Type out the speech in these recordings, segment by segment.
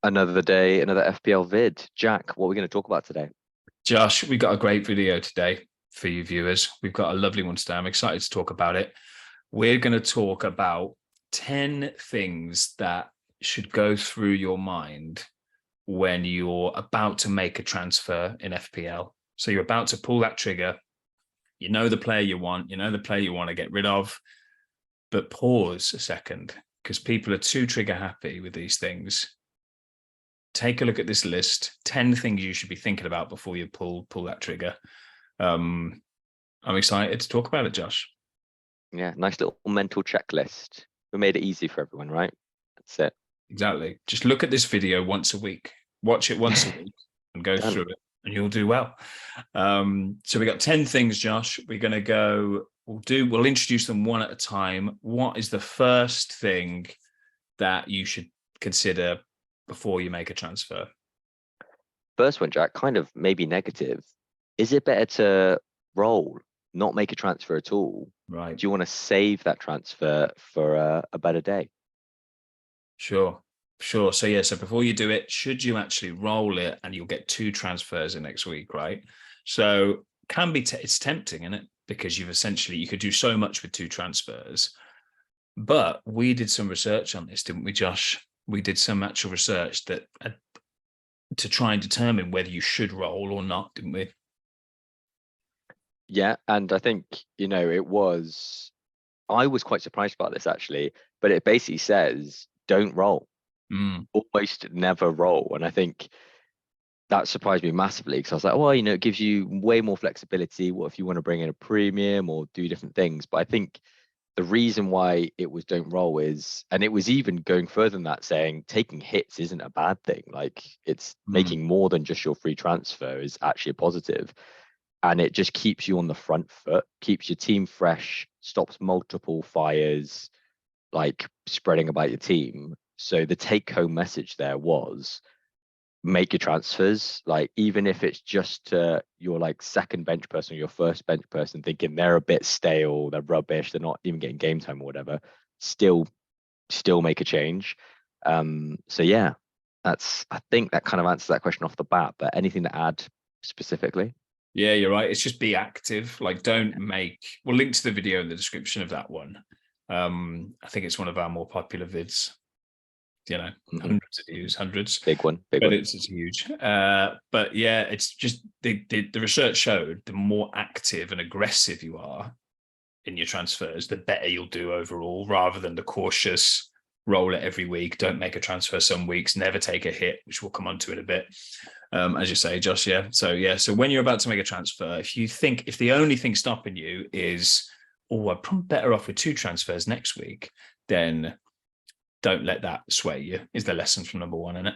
Another day, another FPL vid. Jack, what are we going to talk about today? Josh, we've got a great video today for you viewers. We've got a lovely one today. I'm excited to talk about it. We're going to talk about 10 things that should go through your mind when you're about to make a transfer in FPL. So you're about to pull that trigger. You know the player you want, you know the player you want to get rid of, but pause a second because people are too trigger happy with these things. Take a look at this list. 10 things you should be thinking about before you pull that trigger. Um, I'm excited to talk about it, Josh. Yeah, nice little mental checklist. We made it easy for everyone, right? That's Exactly. Just look at this video once a week. Watch it once a it. week and go Done. through it, and you'll do well. So we got 10 things, Josh. We're going to go. We'll introduce them one at a time. What is the first thing that you should consider before you make a transfer? First one, Jack, kind of maybe negative. Is it better to roll, not make a transfer at all? Right. Do you want to save that transfer for a better day? Sure. Sure. So yeah, so before you do it, should you actually roll it and you'll get two transfers in next week, right? So can be it's tempting, isn't it? Because you could do so much with two transfers. But we did some research on this, didn't we, Josh? We did some actual research that to try and determine whether you should roll or not, didn't we? Yeah, and I think, I was quite surprised about this actually, but it basically says don't roll, Mm, almost never roll. And I think that surprised me massively because I was like, well, it gives you way more flexibility. What if you want to bring in a premium or do different things? But I think the reason why it was don't roll is, and it was even going further than that, saying taking hits isn't a bad thing. Like it's mm. making more than just your free transfer is actually a positive. And it just keeps you on the front foot, keeps your team fresh, stops multiple fires like spreading about your team. So the take home message there was make your transfers, like even if it's just your like second bench person or your first bench person thinking they're a bit stale, they're rubbish, they're not even getting game time or whatever, still make a change. So yeah, I think that kind of answers that question off the bat, but anything to add specifically? Yeah, you're right. It's just be active. Like, don't make. We'll link to the video in the description of that one. I think it's one of our more popular vids. Hmm. Hundreds of views, hundreds, Big one, big but one. it's huge. But yeah, it's just the research showed the more active and aggressive you are in your transfers, the better you'll do overall, rather than the cautious roll it every week, don't make a transfer some weeks, never take a hit, which we'll come on to in a bit. As you say, Josh, yeah. So when you're about to make a transfer, if the only thing stopping you is, oh, I'm probably better off with two transfers next week, then don't let that sway you, is the lesson from number one, isn't it?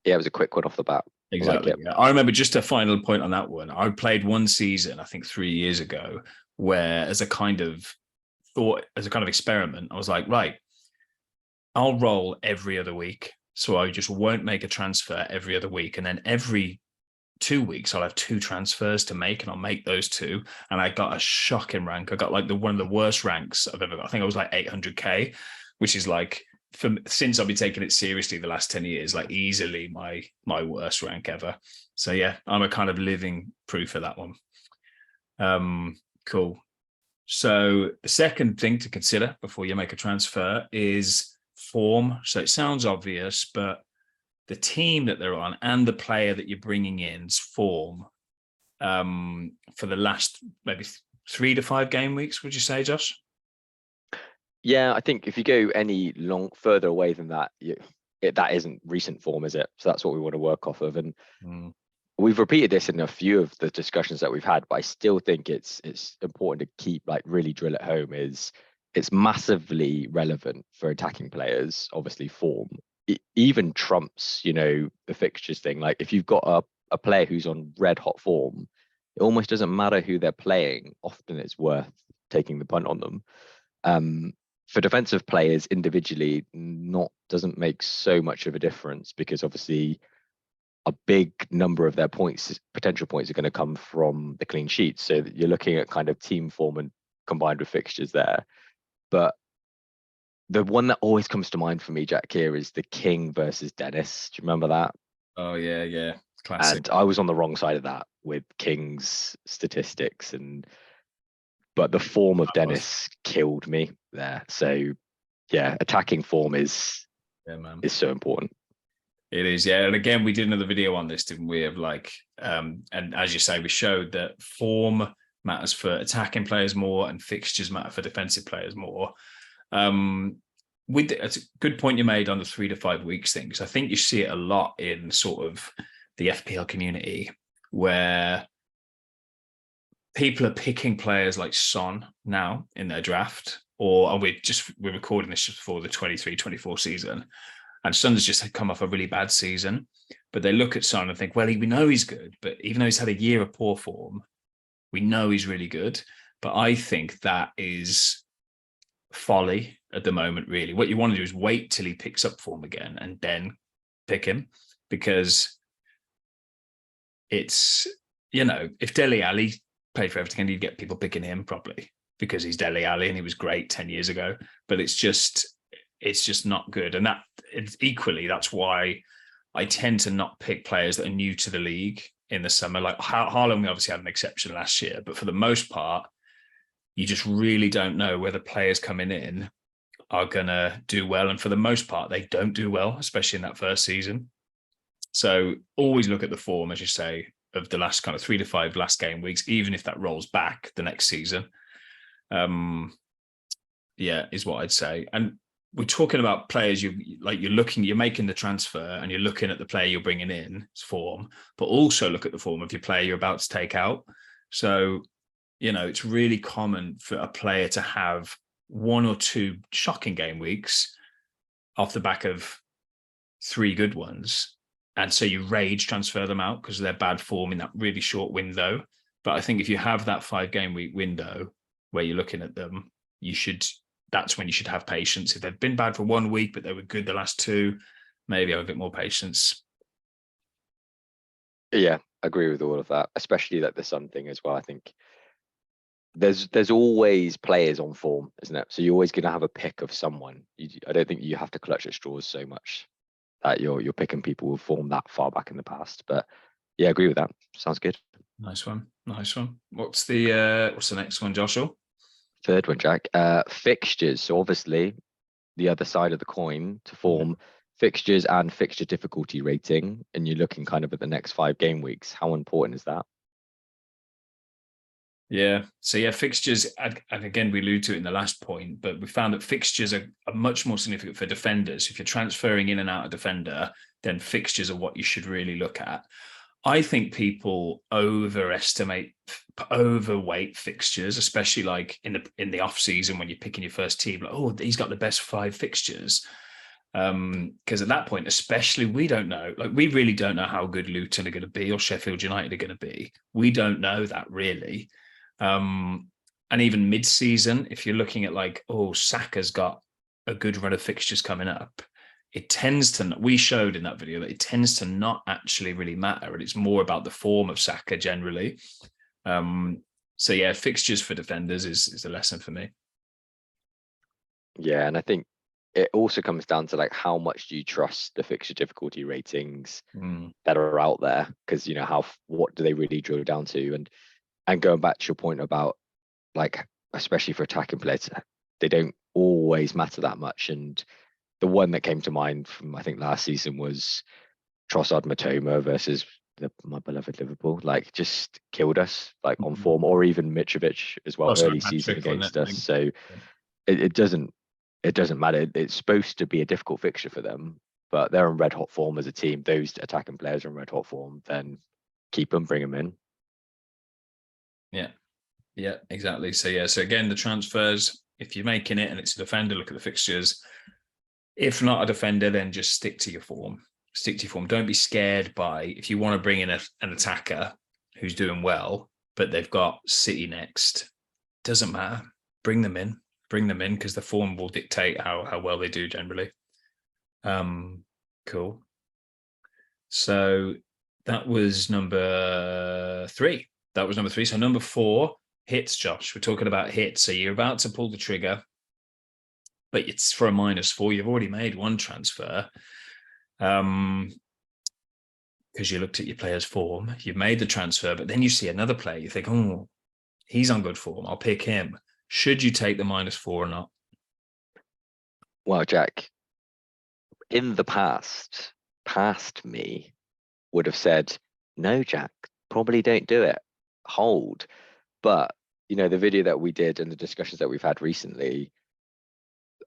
Yeah, it was a quick one off the bat. I like Exactly. it. Yeah. I remember just a final point on that one. I played one season, I think 3 years ago, where as a kind of experiment, I was like, right, I'll roll every other week. So I just won't make a transfer every other week. And then every 2 weeks, I'll have two transfers to make, and I'll make those two. And I got a shocking rank. I got like one of the worst ranks I've ever got. I think I was like 800k, which is like since I've been taking it seriously the last 10 years, like easily my worst rank ever. So yeah, I'm a kind of living proof of that one. Cool. So the second thing to consider before you make a transfer is form. So it sounds obvious, but the team that they're on and the player that you're bringing in's form for the last maybe 3 to 5 game weeks. Would you say, Josh? Yeah, I think if you go any further away than that, that isn't recent form, is it? So that's what we want to work off of. And Mm, we've repeated this in a few of the discussions that we've had, but I still think it's important to keep like really drill at home is it's massively relevant for attacking players, obviously form. Even trumps, the fixtures thing. Like if you've got a player who's on red hot form, it almost doesn't matter who they're playing. Often it's worth taking the punt on them. Um, for defensive players individually, not doesn't make so much of a difference because obviously a big number of their points, potential points, are going to come from the clean sheets. So you're looking at kind of team form and combined with fixtures there. But the one that always comes to mind for me, Jack, here is the King versus Dennis. Do you remember that? Oh yeah, yeah, classic. And I was on the wrong side of that with King's statistics, but the form of That was, Dennis killed me there. So yeah, attacking form yeah, man. is so important. It is, yeah. And again, we did another video on this, didn't we? Of like, and as you say, we showed that form matters for attacking players more, and fixtures matter for defensive players more. It's a good point you made on the 3 to 5 weeks thing, because I think you see it a lot in sort of the FPL community where people are picking players like Son now in their draft, or we're recording this just before the 23-24 season. And Son's just come off a really bad season, but they look at Son and think, well, we know he's good, but even though he's had a year of poor form, we know he's really good. But I think that is folly at the moment, really. What you want to do is wait till he picks up form again and then pick him, because it's, if Dele Alli played for Everton, you'd get people picking him probably because he's Dele Alli and he was great 10 years ago. But it's just not good. And that's why I tend to not pick players that are new to the league in the summer. Like Haaland, we obviously had an exception last year, but for the most part, you just really don't know whether players coming in are going to do well. And for the most part, they don't do well, especially in that first season. So always look at the form, as you say, of the last kind of 3 to 5 last game weeks, even if that rolls back the next season. Is what I'd say. And we're talking about players you're making the transfer and you're looking at the player you're bringing in form, but also look at the form of your player you're about to take out. So, it's really common for a player to have 1 or 2 shocking game weeks off the back of 3 good ones. And so you rage transfer them out because of their bad form in that really short window. But I think if you have that 5 game week window where you're looking at them, that's when you should have patience. If they've been bad for 1 week, but they were good the last 2, maybe have a bit more patience. Yeah, I agree with all of that, especially like the Sun thing as well. I think there's always players on form, isn't it? So you're always going to have a pick of someone. I don't think you have to clutch at straws so much that you're picking people with form that far back in the past. But yeah, I agree with that. Sounds good. Nice one. What's the next one, Joshua? Third one, Jack. Fixtures. So obviously the other side of the coin to form fixtures and fixture difficulty rating, and you're looking kind of at the next 5 game weeks. How important is that? Yeah. So yeah, fixtures, and again, we allude to it in the last point, but we found that fixtures are much more significant for defenders. If you're transferring in and out of defender, then fixtures are what you should really look at. I think people overweight fixtures, especially like in the off season when you're picking your first team. Like, oh, he's got the best 5 fixtures. Because at that point, especially, we don't know. Like, we really don't know how good Luton are going to be or Sheffield United are going to be. We don't know that really. And even mid-season, if you're looking at like, oh, Saka's got a good run of fixtures coming up, it tends to, we showed in that video that it tends to not actually really matter. And it's more about the form of Saka generally. So yeah, fixtures for defenders is a lesson for me. Yeah, and I think it also comes down to like how much do you trust the fixture difficulty ratings that are out there? Because what do they really drill down to? And going back to your point about like, especially for attacking players, they don't always matter that much. And the one that came to mind from I think last season was Trossard Matoma versus my beloved Liverpool. Like, just killed us like on form, or even Mitrovic as well, early season against us. So it doesn't matter. It's supposed to be a difficult fixture for them, but they're in red hot form as a team. Those attacking players are in red hot form. Then keep them, bring them in. Yeah, exactly. So again, the transfers, if you're making it and it's a defender, look at the fixtures. If not a defender, then just stick to your form. Don't be scared by, if you want to bring in an attacker who's doing well, but they've got City next, doesn't matter. Bring them in because the form will dictate how well they do generally. Cool. So that was number 3. So number 4, hits, Josh. We're talking about hits. So you're about to pull the trigger but it's for a -4. You've already made one transfer. Because you looked at your player's form, you've made the transfer, but then you see another player, you think, oh, he's on good form, I'll pick him. Should you take the -4 or not? Well, Jack, in the past me would have said, no, Jack, probably don't do it. Hold. But, the video that we did and the discussions that we've had recently,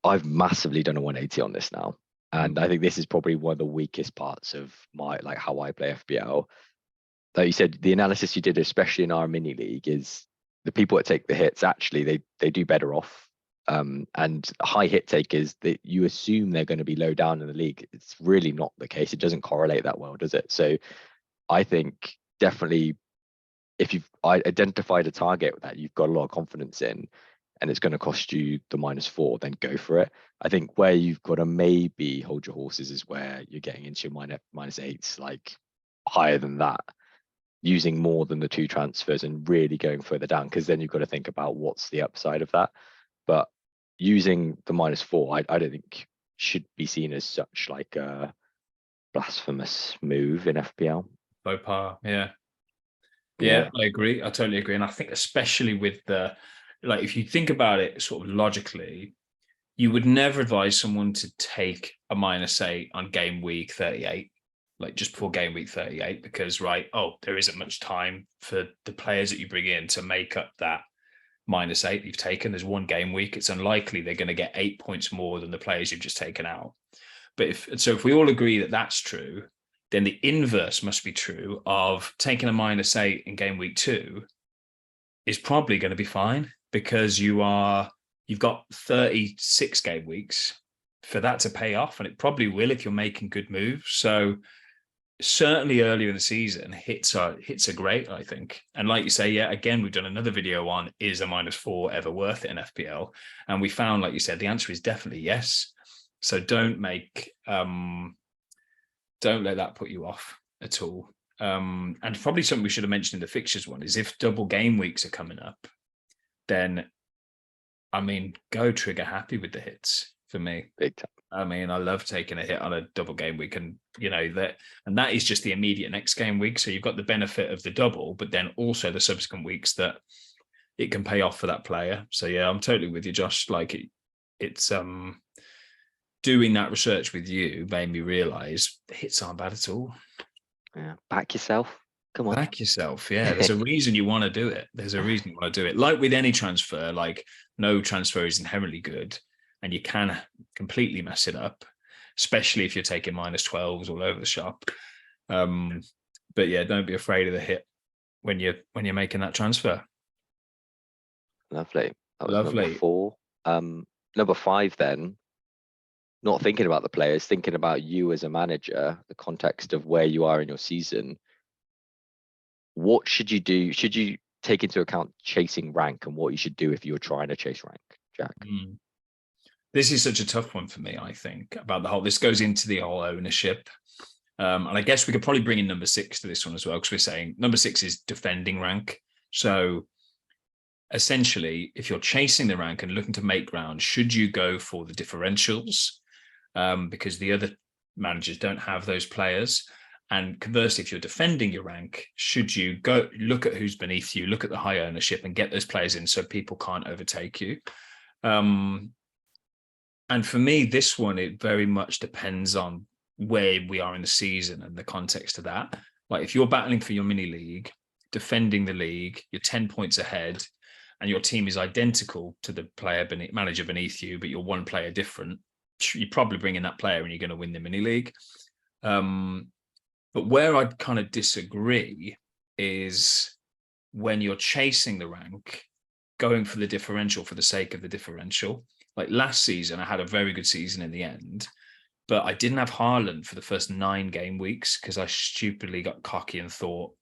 I've massively done a 180 on this now. And I think this is probably one of the weakest parts of my, like, how I play FPL. Like you said, the analysis you did, especially in our mini league, is the people that take the hits, actually, they do better off. And high hit takers, that you assume they're going to be low down in the league. It's really not the case. It doesn't correlate that well, does it? So I think definitely, if you've identified a target that you've got a lot of confidence in, and it's going to cost you the -4, then go for it. I think where you've got to maybe hold your horses is where you're getting into your -8s, like higher than that, using more than the 2 transfers and really going further down, because then you've got to think about what's the upside of that. But using the -4, I don't think should be seen as such like a blasphemous move in FPL. Faux pas, yeah. Yeah. I agree. I totally agree. And I think especially with like, if you think about it sort of logically, you would never advise someone to take a -8 on game week 38, like just before game week 38, because there isn't much time for the players that you bring in to make up that -8 you've taken. There's one game week. It's unlikely they're going to get 8 points more than the players you've just taken out. But if we all agree that that's true, then the inverse must be true of taking a -8 in game week 2 is probably going to be fine, because you've got 36 game weeks for that to pay off, and it probably will if you're making good moves. So certainly earlier in the season, hits are great, I think. And like you say, yeah, again, we've done another video on, is a -4 ever worth it in FPL? And we found, like you said, the answer is definitely yes. So don't let that put you off at all. And probably something we should have mentioned in the fixtures one is, if double game weeks are coming up, then go trigger happy with the hits for me. Big time. I love taking a hit on a double game week, and that is just the immediate next game week. So you've got the benefit of the double, but then also the subsequent weeks that it can pay off for that player. So yeah, I'm totally with you, Josh. Like it's doing that research with you made me realize the hits aren't bad at all. Yeah, back yourself. Come on. Back yourself. Yeah, there's a reason you want to do it. There's a reason you want to do it. Like with any transfer, like no transfer is inherently good, and you can completely mess it up, especially if you're taking -12s all over the shop. But yeah, don't be afraid of the hit when you're making that transfer. Lovely. That was Lovely. number 4. Number 5 then. Not thinking about the players, thinking about you as a manager, the context of where you are in your season. What should you do? Should you take into account chasing rank, and what you should do if you're trying to chase rank, Jack? This is such a tough one for me, I think, about the whole, this goes into the whole ownership. And I guess we could probably bring in number 6 to this one as well, because we're saying number 6 is defending rank. So essentially, if you're chasing the rank and looking to make ground, should you go for the differentials? Because the other managers don't have those players. And conversely, if you're defending your rank, should you go look at who's beneath you, look at the high ownership, and get those players in so people can't overtake you? And for me, this one, it very much depends on where we are in the season and the context of that. Like if you're battling for your mini league, defending the league, you're 10 points ahead, and your team is identical to the manager beneath you, but you're one player different, you probably bring in that player and you're going to win the mini league. But where I'd kind of disagree is when you're chasing the rank, going for the differential for the sake of the differential. Like last season, I had a very good season in the end, but I didn't have Haaland for the first 9 game weeks because I stupidly got cocky and thought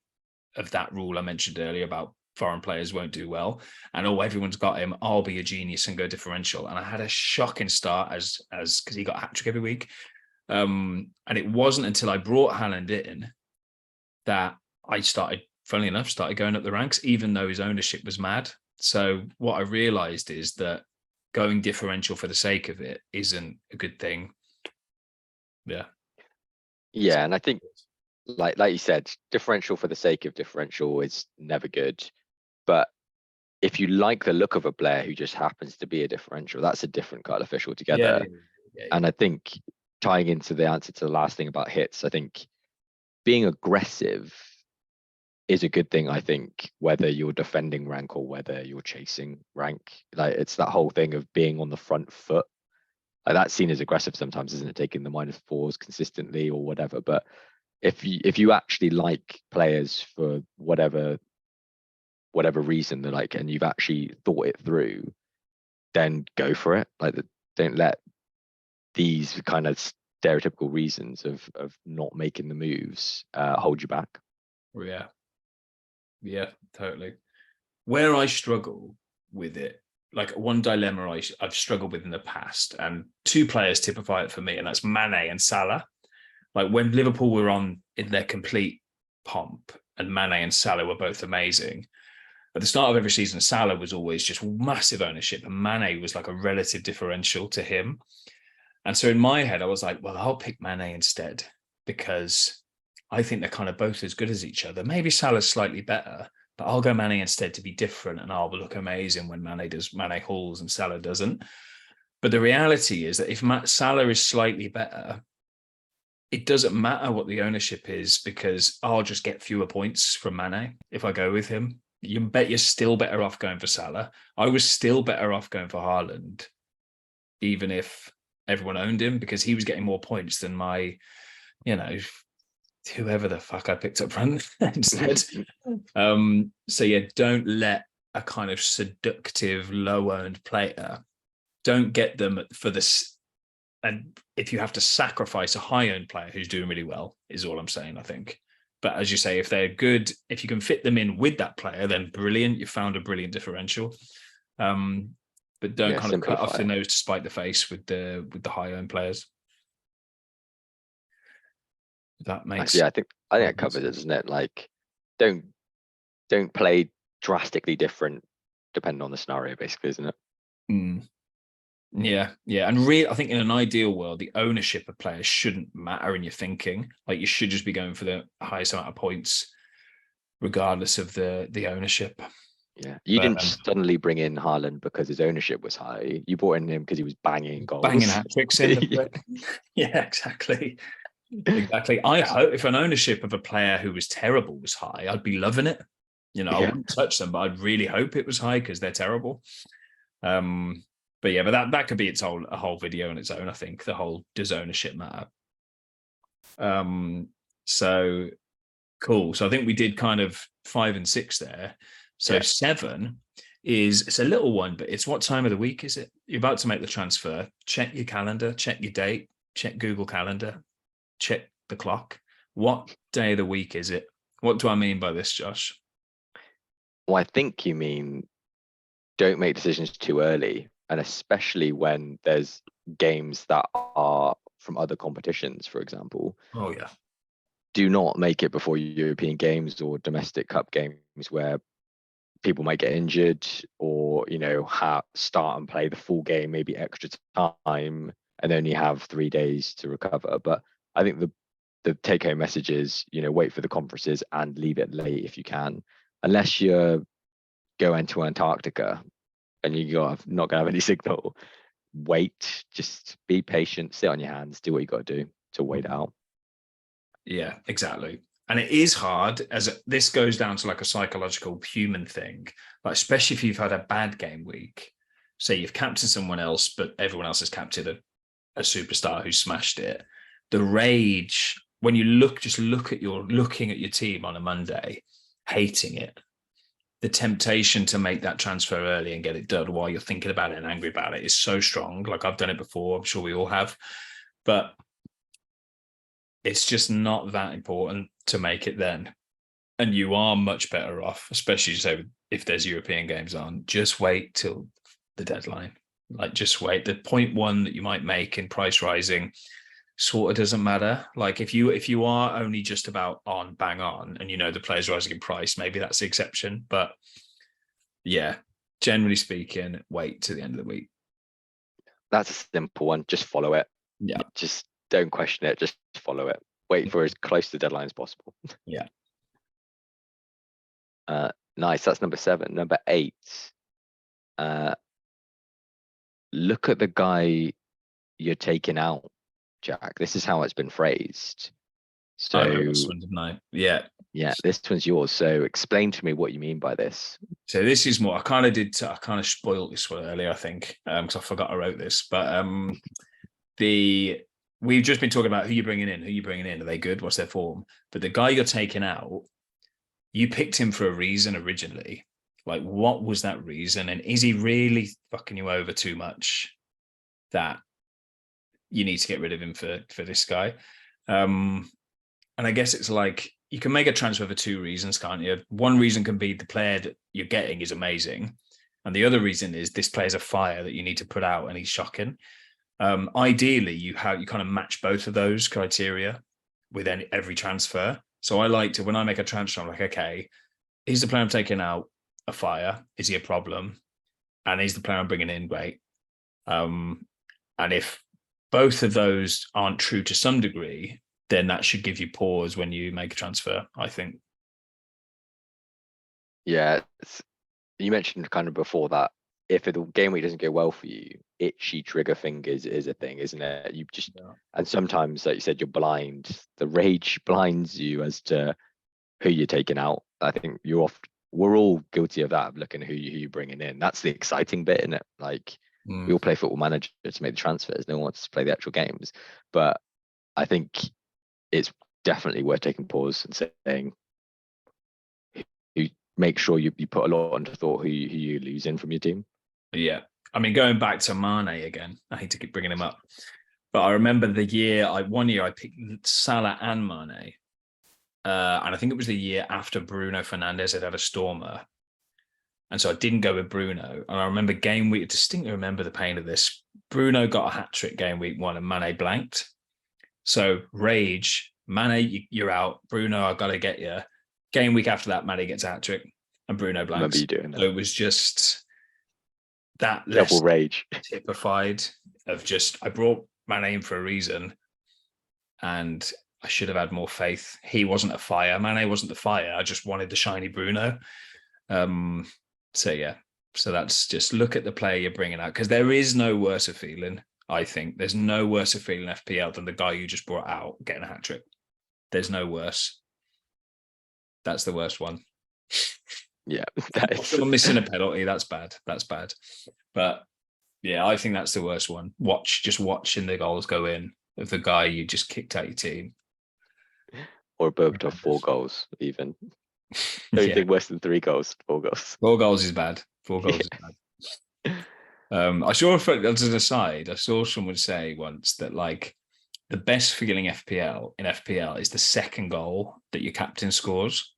of that rule I mentioned earlier about foreign players won't do well, and everyone's got him, I'll be a genius and go differential. And I had a shocking start as because he got a hat-trick every week. And it wasn't until I brought Haaland in that I started, funnily enough, going up the ranks, even though his ownership was mad. So what I realized is that going differential for the sake of it isn't a good thing. Yeah. Yeah, and I think like you said, differential for the sake of differential is never good. But if you like the look of a player who just happens to be a differential, that's a different kind of fish Yeah. altogether. And I think tying into the answer to the last thing about hits, I think being aggressive is a good thing. I think whether you're defending rank or whether you're chasing rank, like it's that whole thing of being on the front foot. Like that's seen as aggressive sometimes, isn't it? Taking the -4s consistently or whatever. But if you actually like players for whatever reason, they're like, and you've actually thought it through, then go for it. Like, don't let these kind of stereotypical reasons of not making the moves hold you back. Yeah. Yeah, totally. Where I struggle with it, like one dilemma I've struggled with in the past, and two players typify it for me, and that's Mane and Salah. Like when Liverpool were on in their complete pomp, and Mane and Salah were both amazing. At the start of every season, Salah was always just massive ownership, and Mane was like a relative differential to him. And so in my head, I was like, well, I'll pick Mane instead because I think they're kind of both as good as each other. Maybe Salah's slightly better, but I'll go Mane instead to be different, and I'll look amazing when Mane hauls and Salah doesn't. But the reality is that if Salah is slightly better, it doesn't matter what the ownership is because I'll just get fewer points from Mane if I go with him. You bet you're still better off going for Salah. I was still better off going for Haaland, even if everyone owned him, because he was getting more points than my, whoever the fuck I picked up front instead. So yeah, don't let a kind of seductive, low-owned player, don't get them for this. And if you have to sacrifice a high-owned player who's doing really well, is all I'm saying, I think. But as you say, if they're good, if you can fit them in with that player, then brilliant. You found a brilliant differential. But don't kind of cut off the nose to spite the face with the high-owned players. That makes I think that covers it, doesn't it? Like, don't play drastically different depending on the scenario, basically, isn't it? Yeah. And I think in an ideal world, the ownership of players shouldn't matter in your thinking. Like you should just be going for the highest amount of points, regardless of the ownership. Yeah, you didn't suddenly bring in Haaland because his ownership was high. You brought in him because he was banging goals, banging hat tricks in. Yeah, exactly. Exactly. I hope if an ownership of a player who was terrible was high, I'd be loving it. I wouldn't touch them, but I'd really hope it was high because they're terrible. But that could be a whole video on its own. I think the whole does ownership matter. So cool. So I think we did kind of 5 and 6 there. So 7 it's a little one, but it's what time of the week is it? You're about to make the transfer. Check your calendar, check your date, check Google Calendar, check the clock. What day of the week is it? What do I mean by this, Josh? Well, I think you mean don't make decisions too early, and especially when there's games that are from other competitions, for example. Oh yeah. Do not make it before European games or domestic cup games where people might get injured or, start and play the full game, maybe extra time, and only have 3 days to recover. But I think the take home message is, wait for the conferences and leave it late if you can, unless you're going to Antarctica and you're not going to have any signal. Wait, just be patient, sit on your hands, do what you got to do to wait out. Yeah, exactly. And it is hard as this goes down to like a psychological human thing, but especially if you've had a bad game week, say you've captained someone else, but everyone else has captained a superstar who smashed it. The rage when you looking at your team on a Monday, hating it, the temptation to make that transfer early and get it done while you're thinking about it and angry about it is so strong. Like I've done it before. I'm sure we all have, but it's just not that important to make it then. And you are much better off, especially so if there's European games on, just wait till the deadline. Like just wait. The 0.1 that you might make in price rising sort of doesn't matter. Like if you are only just about on bang on and the player's rising in price, maybe that's the exception. But yeah, generally speaking, wait to the end of the week. That's a simple one. Just follow it. Yeah. Just don't question it. Just follow it. Wait for as close to the deadline as possible. Yeah. Nice. That's number 7. Number 8. Look at the guy you're taking out, Jack. This is how it's been phrased. I wrote this So one, didn't I? Yeah. yeah, this one's yours. So explain to me what you mean by this. So this is more. I kind of spoiled this one earlier, I think, because I forgot I wrote this. But we've just been talking about who you're bringing in. Who you bringing in? Are they good? What's their form? But the guy you're taking out, you picked him for a reason originally. Like, what was that reason? And is he really fucking you over too much that you need to get rid of him for this guy? And I guess it's like, you can make a transfer for 2 reasons, can't you? One reason can be the player that you're getting is amazing. And the other reason is this player's a fire that you need to put out and he's shocking. Ideally, you kind of match both of those criteria with every transfer. So I like to, when I make a transfer, I'm like, okay, is the player I'm taking out a fire? Is he a problem? And is the player I'm bringing in great? And if both of those aren't true to some degree, then that should give you pause when you make a transfer, I think. Yeah, you mentioned kind of before that if the game week doesn't go well for you, itchy trigger fingers is a thing, isn't it? You just and sometimes, like you said, you're blind. The rage blinds you as to who you're taking out. I think we're all guilty of that, of looking at who you're bringing in. That's the exciting bit, isn't it? Like we all play Football Manager to make the transfers. No one wants to play the actual games, but I think it's definitely worth taking pause and saying, you make sure you put a lot into thought who you lose in from your team. Yeah. I mean, going back to Mane again, I hate to keep bringing him up, but I remember one year I picked Salah and Mane. And I think it was the year after Bruno Fernandes had a stormer. And so I didn't go with Bruno. And I remember game week, I distinctly remember the pain of this. Bruno got a hat trick game week 1 and Mane blanked. So rage, Mane, you're out. Bruno, I got to get you. Game week after that, Mane gets a hat trick and Bruno blanks. I remember you doing that. So it was just that double rage. Typified of just, I brought Mane in for a reason and I should have had more faith. He wasn't a fire. Mane wasn't the fire. I just wanted the shiny Bruno. So yeah. So that's just look at the player you're bringing out, because there is no worse a feeling. I think there's no worse a feeling FPL than the guy you just brought out getting a hat trick. There's no worse. That's the worst one. Yeah, that is. Someone missing a penalty. That's bad. That's bad. But yeah, I think that's the worst one. Just watching the goals go in of the guy you just kicked out your team. Or both of 4 goals, even. Anything worse than 3 goals, 4 goals. 4 goals is bad. 4 goals is bad. I saw, as an aside, I saw someone say once that like the best feeling in FPL is the second goal that your captain scores,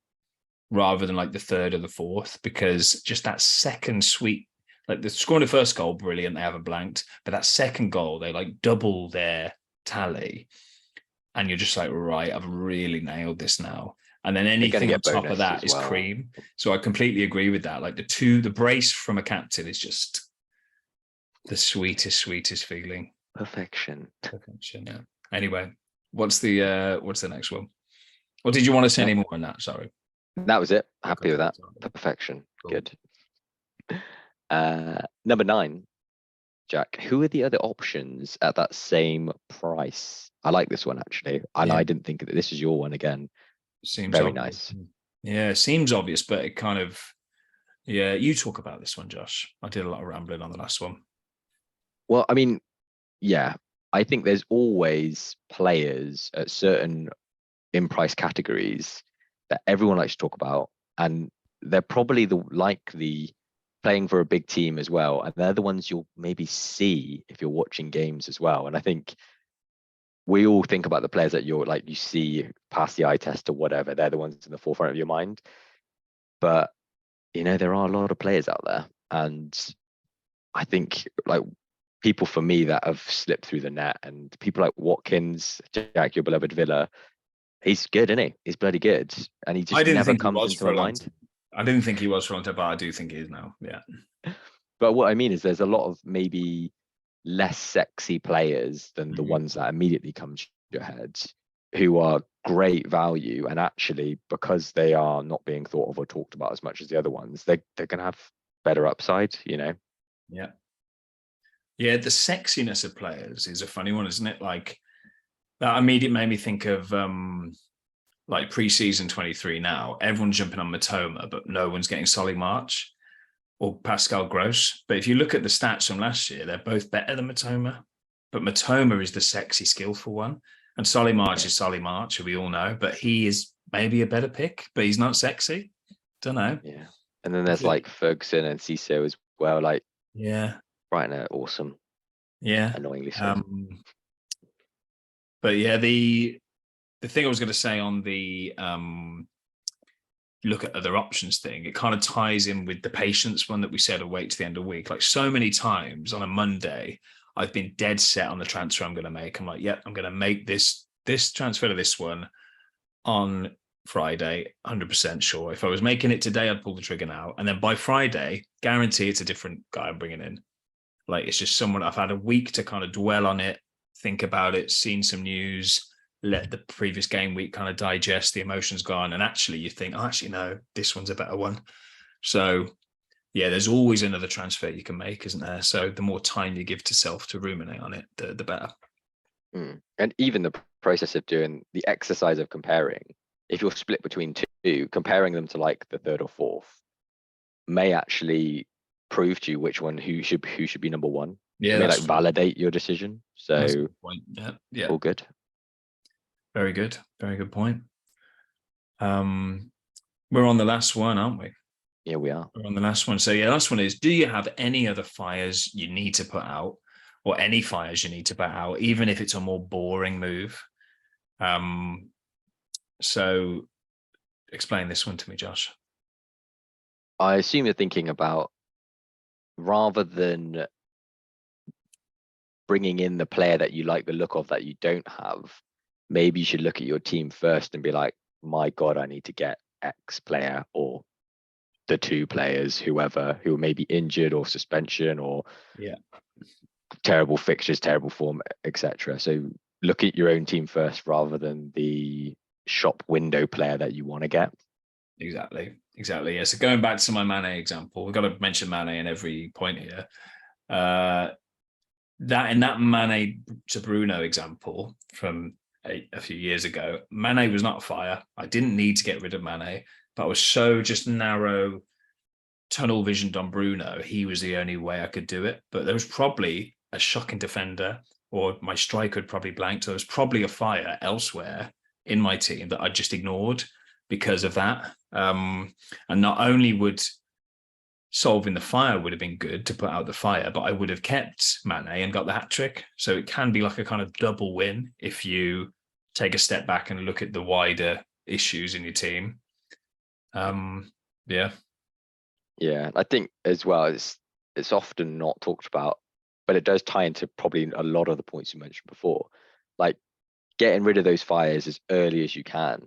rather than like the third or the fourth, because just that second sweet, like the scoring the first goal, brilliant, they haven't blanked, but that second goal, they like double their tally. And you're just like, right, I've really nailed this now. And then anything on top of that is cream. So I completely agree with that. Like the brace from a captain is just the sweetest feeling. Perfection. Yeah. Anyway, what's the next one? Or did you want to say any more on that? Sorry. That was it. Happy with that. Perfection. Cool. Good. Number 9, Jack. Who are the other options at that same price? I like this one actually. I didn't think that this is your one again. Seems very obvious. Nice. Yeah, it seems obvious, but it kind of, yeah, you talk about this one, Josh. I did a lot of rambling on the last one. Well, I mean, yeah, I think there's always players at certain in price categories that everyone likes to talk about, and they're probably the playing for a big team as well, and they're the ones you'll maybe see if you're watching games as well. And I think we all think about the players that you see pass the eye test or whatever. They're the ones in the forefront of your mind. But, there are a lot of players out there. And I think like people for me that have slipped through the net, and people like Watkins, Jack, your beloved Villa, he's good, isn't he? He's bloody good. And he just never comes into my mind. I didn't think he was for a long time, but I do think he is now. Yeah. But what I mean is there's a lot of maybe less sexy players than the Mhm. ones that immediately come to your head, who are great value, and actually because they are not being thought of or talked about as much as the other ones, they're going to have better upside, you know. Yeah. Yeah, the sexiness of players is a funny one, isn't it? Like that immediately made me think of like pre-season 23 now. Everyone's jumping on Matoma, but no one's getting Solly March or Pascal Gross. But if you look at the stats from last year, they're both better than Matoma. But Matoma is the sexy, skillful one. And Solly March is Solly March, who we all know, but he is maybe a better pick, but he's not sexy. Don't know. Yeah. And then there's like Ferguson and Cisse as well, like Yeah. Brighton are awesome, Yeah. annoyingly so. But yeah, the thing I was going to say on the look at other options thing, it kind of ties in with the patience one that we said, or wait to the end of the week. Like so many times on a Monday, I've been dead set on the transfer I'm going to make. I'm like, yeah, I'm going to make this transfer to this one on Friday, 100% sure. If I was making it today, I'd pull the trigger now. And then by Friday, guarantee it's a different guy I'm bringing in. Like it's just someone I've had a week to kind of dwell on it, think about it, seen some news, let the previous game week kind of digest, the emotions gone. And actually you think, oh, actually, no, this one's a better one. So yeah, there's always another transfer you can make, isn't there? So the more time you give to self to ruminate on it, the better. And even the process of doing the exercise of comparing, if you're split between two, comparing them to like the third or fourth may actually prove to you which one who should be number one. Yeah, It may like that's validate your decision. that's a So good point. Yeah. all good. Very good. Very good point. We're on the last one, aren't we? Yeah, we are. We're on the last one. So yeah, last one is: do you have any other fires you need to put out, or any fires you need to put out, even if it's a more boring move? So explain this one to me, Josh. I assume you're thinking about, rather than bringing in the player that you like the look of that you don't have, maybe you should look at your team first and be like, my God, I need to get X player or the two players, whoever, who may be injured or suspension or terrible fixtures, terrible form, etc. So look at your own team first rather than the shop window player that you want to get. Exactly. Yeah. So going back to my Mane example, we've got to mention Mane in every point here. That in that Mane to Bruno example from a few years ago, Mane was not a fire. I didn't need to get rid of Mane, but I was so just narrow tunnel visioned on Bruno. He was the only way I could do it. But there was probably a shocking defender, or my striker had probably blanked. So there was probably a fire elsewhere in my team that I just ignored because of that. And not only would solving the fire would have been good to put out the fire, but I would have kept Mane and got the hat trick. So it can be like a kind of double win if you take a step back and look at the wider issues in your team. Yeah. I think as well, it's often not talked about, but it does tie into probably a lot of the points you mentioned before. Like getting rid of those fires as early as you can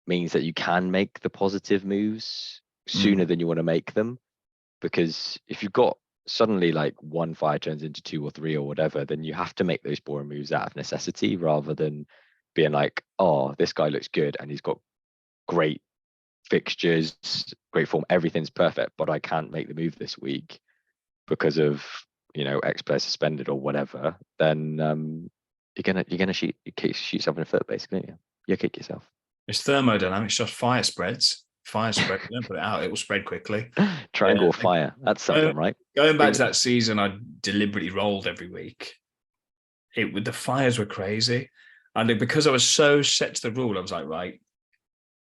means that you can make the positive moves sooner than you want to make them. Because if you've got suddenly like one fire turns into two or three or whatever, then you have to make those boring moves out of necessity rather than being like, oh, this guy looks good and he's got great fixtures, great form, everything's perfect, but I can't make the move this week because of, X player suspended or whatever. Then you're gonna shoot yourself in the foot, basically. You kick yourself. It's thermodynamics, just fire spreads. Fire spread. Don't put it out; it will spread quickly. Triangle of fire. That's something, right? Going back to that season, I deliberately rolled every week. The fires were crazy, and because I was so set to the rule, I was like, right,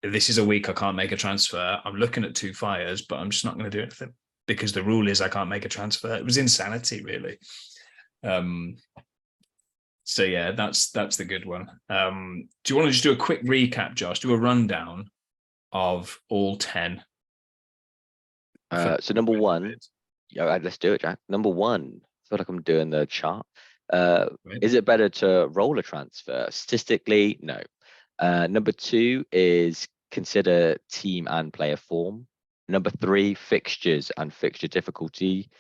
this is a week I can't make a transfer. I'm looking at two fires, but I'm just not going to do anything because the rule is I can't make a transfer. It was insanity, really. So yeah, that's the good one. Do you want to just do a quick recap, Josh? Do a rundown of all 10. So number one, let's do it, Jack. Number one, I feel like I'm doing the chart. Is it better to roll a transfer? Statistically, no. Number two is consider team and player form. Number three, fixtures and fixture difficulty.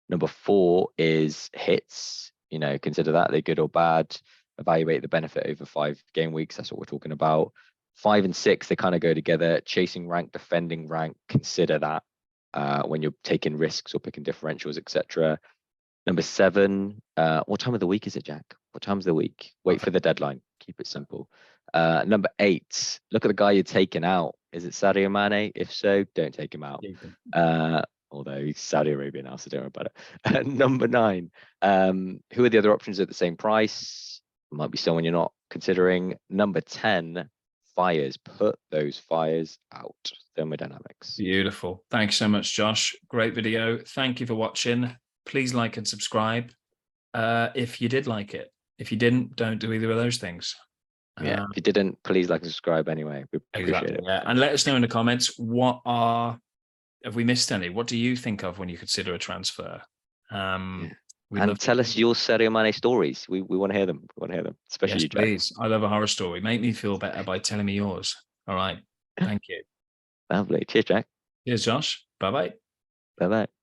Number 4 is hits. Consider that they're good or bad. Evaluate the benefit over 5 game weeks. That's what we're talking about. 5 and 6, they kind of go together. Chasing rank, defending rank. Consider that when you're taking risks or picking differentials, etc. Number 7, what time of the week is it, Jack? What time's the week? Wait for the deadline. Keep it simple. Number 8, look at the guy you're taking out. Is it Sadio Mane? If so, don't take him out. Although he's Saudi Arabia now, so don't worry about it. Number 9, who are the other options at the same price? Might be someone you're not considering. Number 10, fires. Put those fires out. Thermodynamics. Beautiful. Thanks so much, Josh. Great video. Thank you for watching. Please like and subscribe if you did like it. If you didn't, don't do either of those things. Yeah, if you didn't, please like and subscribe anyway. We appreciate it. Yeah. And let us know in the comments, have we missed any? What do you think of when you consider a transfer? And tell us your Sadio Mane stories. We want to hear them. We want to hear them, especially you, Jack. Please. I love a horror story. Make me feel better by telling me yours. All right. Thank you. Lovely. Cheers, Jack. Cheers, Josh. Bye-bye. Bye-bye.